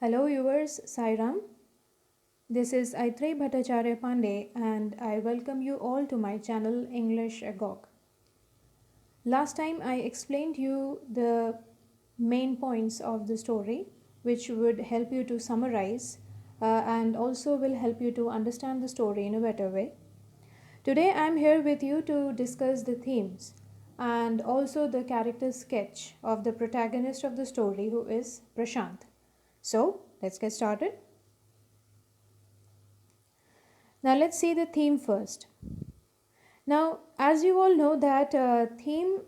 Hello viewers, Sairam. This is Aitrey Bhattacharya Pandey and I welcome you all to my channel English Agog. Last time I explained you the main points of the story which would help you to summarize and also will help you to understand the story in a better way. Today I am here with you to discuss the themes and also the character sketch of the protagonist of the story who is Prashant. So let's get started. Now let's see the theme first. Now, as you all know that theme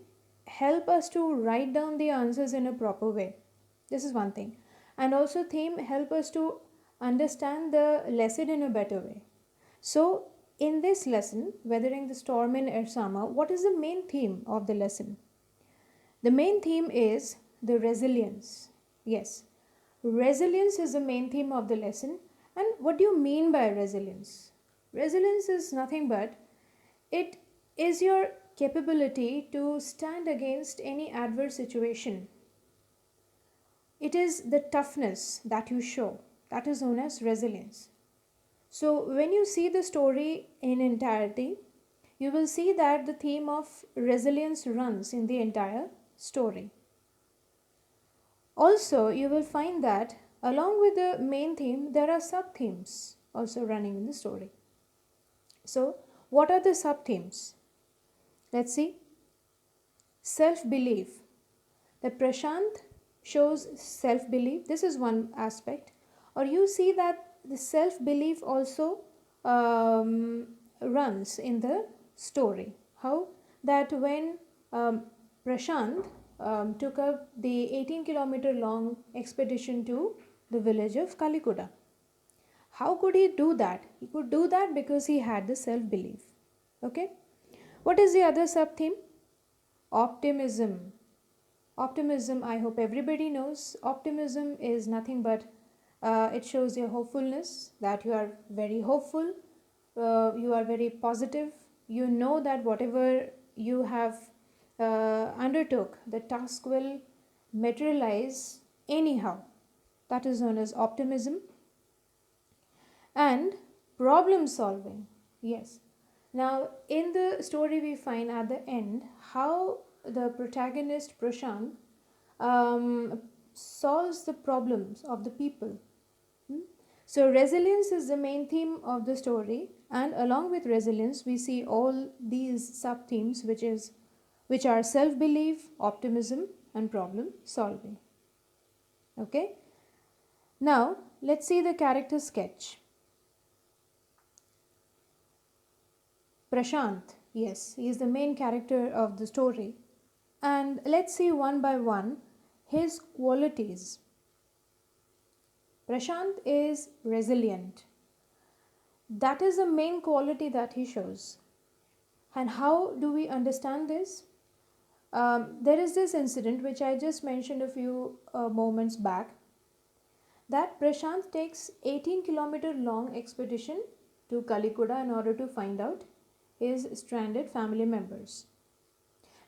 help us to write down the answers in a proper way. This is one thing. And also theme help us to understand the lesson in a better way. So, in this lesson, Weathering the Storm in Ersama, what is the main theme of the lesson? The main theme is the resilience. Yes, resilience is the main theme of the lesson. And what do you mean by resilience? Resilience is nothing but it is your capability to stand against any adverse situation. It is the toughness that you show. That is known as resilience. So, when you see the story in entirety, you will see that the theme of resilience runs in the entire story. Also, you will find that along with the main theme, there are sub themes also running in the story. So, what are the sub themes? Let's see. Self belief. That Prashant shows self belief. This is one aspect. Or you see that the self belief also runs in the story. How? That when Prashant took up the 18-kilometer long expedition to the village of Kalikuda. How could he do that? He could do that because he had the self belief. Okay. What is the other sub theme? Optimism. Optimism, I hope everybody knows. Optimism is nothing but it shows your hopefulness, that you are very hopeful, you are very positive. You know that whatever you have undertook, the task will materialize anyhow. That is known as optimism. And problem solving. Yes. Now, in the story, we find at the end how the protagonist Prashant solves the problems of the people. So, resilience is the main theme of the story, and along with resilience, we see all these sub themes, which are self belief, optimism, and problem solving. Okay. Now, let's see the character sketch. Prashant, yes, he is the main character of the story. And let's see one by one his qualities. Prashant is resilient. That is the main quality that he shows. And how do we understand this? There is this incident which I just mentioned a few moments back, that Prashant takes 18-kilometer long expedition to Kalikuda in order to find out his stranded family members.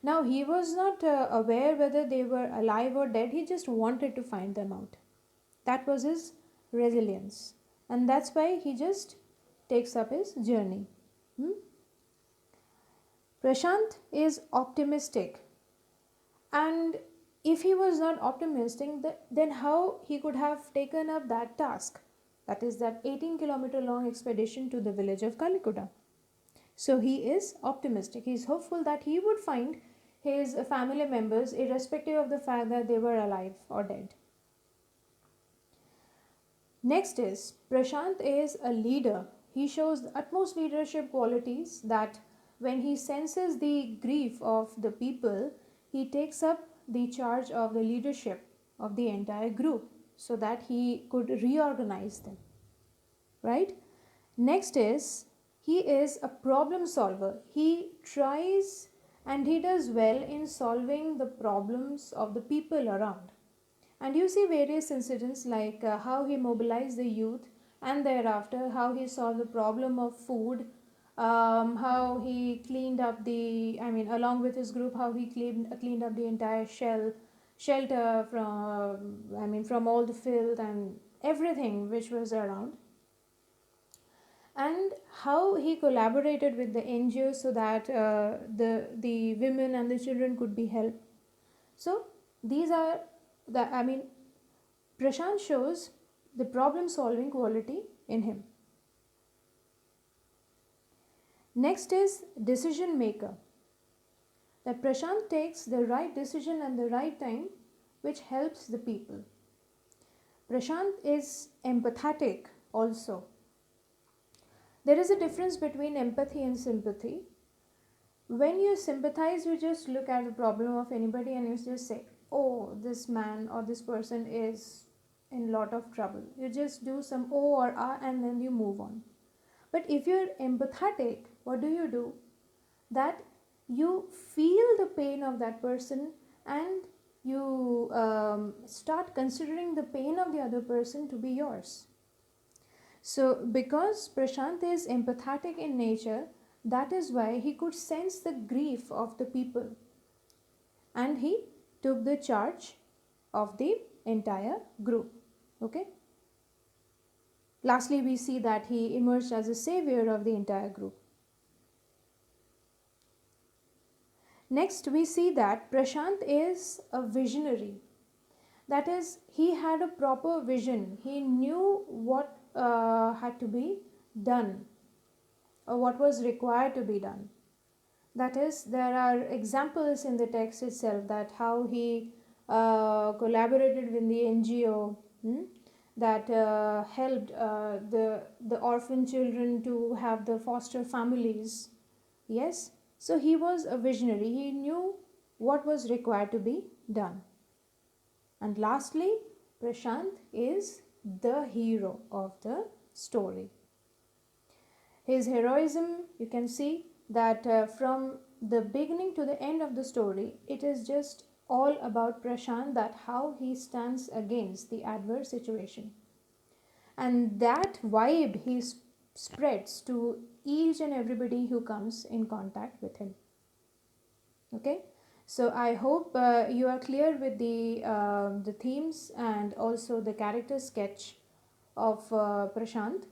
Now, he was not aware whether they were alive or dead, he just wanted to find them out. That was his resilience, and that's why he just takes up his journey. Prashant is optimistic, and if he was not optimistic, then how he could have taken up that task, that is that 18-kilometer long expedition to the village of Kalikuda. So he is optimistic. He is hopeful that he would find his family members irrespective of the fact that they were alive or dead. Next is Prashant is a leader. He shows the utmost leadership qualities, that when he senses the grief of the people, he takes up the charge of the leadership of the entire group so that he could reorganize them. Right? Next is he is a problem solver. He tries and he does well in solving the problems of the people around. And you see various incidents like how he mobilized the youth, and thereafter how he solved the problem of food, how he cleaned up along with his group, how he cleaned up the entire shell shelter from, I mean, from all the filth and everything which was around, and how he collaborated with the NGOs so that the women and the children could be helped. So these are the, I mean, Prashant shows the problem solving quality in him. Next is decision maker. That Prashant takes the right decision at the right time, which helps the people. Prashant is empathetic also. There is a difference between empathy and sympathy. When you sympathize, you just look at the problem of anybody and you just say, oh, this man or this person is in lot of trouble. You just do some oh or ah and then you move on. But if you're empathetic, what do? That you feel the pain of that person, and you start considering the pain of the other person to be yours. So, because Prashant is empathetic in nature, that is why he could sense the grief of the people, and he took the charge of the entire group. Okay. Lastly, we see that he emerged as a savior of the entire group. Next, we see that Prashant is a visionary. That is, he had a proper vision. He knew what had to be done or what was required to be done. That is, there are examples in the text itself that how he collaborated with the NGO, that helped the orphan children to have the foster families. Yes, so he was a visionary. He knew what was required to be done. And lastly, Prashant is the hero of the story. His heroism, you can see that from the beginning to the end of the story, it is just all about Prashant, that how he stands against the adverse situation. And that vibe he spreads to each and everybody who comes in contact with him. Okay, so I hope you are clear with the themes and also the character sketch of Prashant.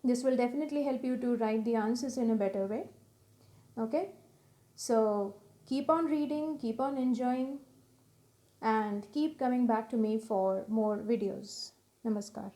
This will definitely help you to write the answers in a better way. Okay, so keep on reading, keep on enjoying, and keep coming back to me for more videos. Namaskar.